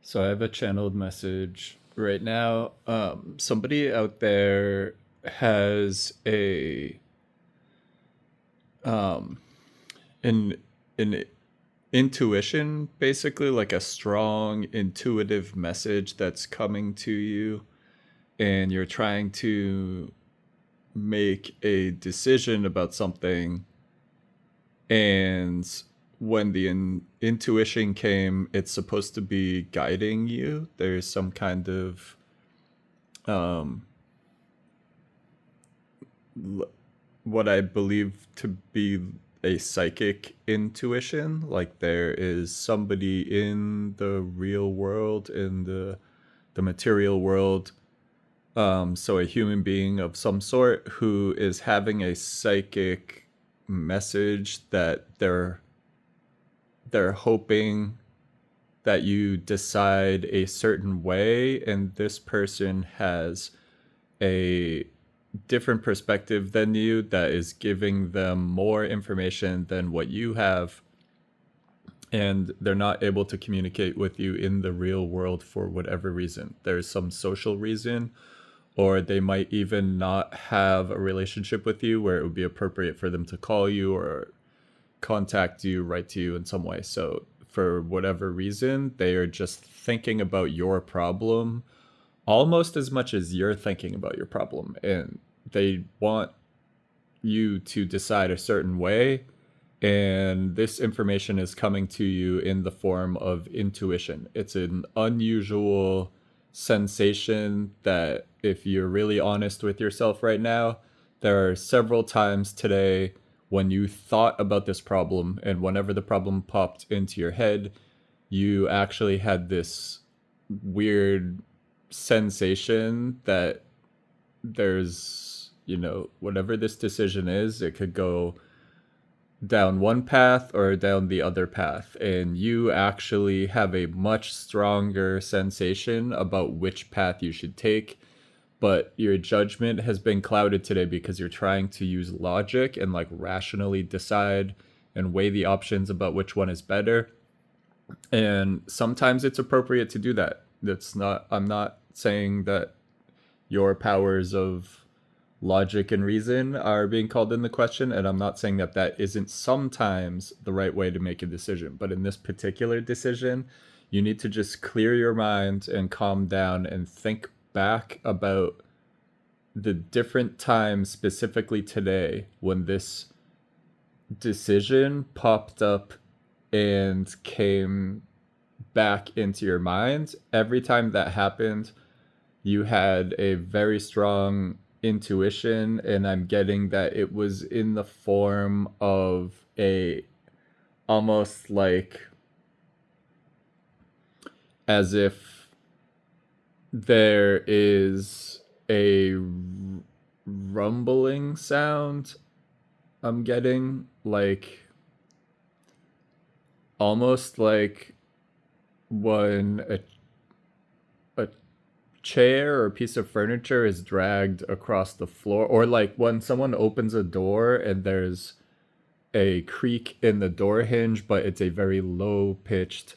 So I have a channeled message right now. Somebody out there has um, an an intuition, basically like a strong intuitive message that's coming to you, and you're trying to make a decision about something. And when the intuition came, it's supposed to be guiding you. There's some kind of um, what I believe to be a psychic intuition. Like there is somebody in the real world, in the material world, so a human being of some sort who is having a psychic message that they're hoping that you decide a certain way, and this person has a different perspective than you that is giving them more information than what you have, and they're not able to communicate with you in the real world for whatever reason. There's some social reason, or they might even not have a relationship with you where it would be appropriate for them to call you or contact you, write to you in some way. So for whatever reason, they are just thinking about your problem almost as much as you're thinking about your problem, and they want you to decide a certain way. And this information is coming to you in the form of intuition. It's an unusual sensation that, if you're really honest with yourself right now, there are several times today when you thought about this problem, and whenever the problem popped into your head, you actually had this weird sensation that whatever this decision is, it could go down one path or down the other path. And you actually have a much stronger sensation about which path you should take. But your judgment has been clouded today because you're trying to use logic and like rationally decide and weigh the options about which one is better. And sometimes it's appropriate to do that. I'm not saying that your powers of logic and reason are being called into question, and I'm not saying that that isn't sometimes the right way to make a decision. But in this particular decision, you need to just clear your mind and calm down and think back about the different times, specifically today, when this decision popped up and came back into your mind. Every time that happened, you had a very strong intuition, and I'm getting that it was in the form of a almost like as if there is a rumbling sound. I'm getting like almost like when a chair or a piece of furniture is dragged across the floor, or like when someone opens a door and there's a creak in the door hinge, but it's a very low pitched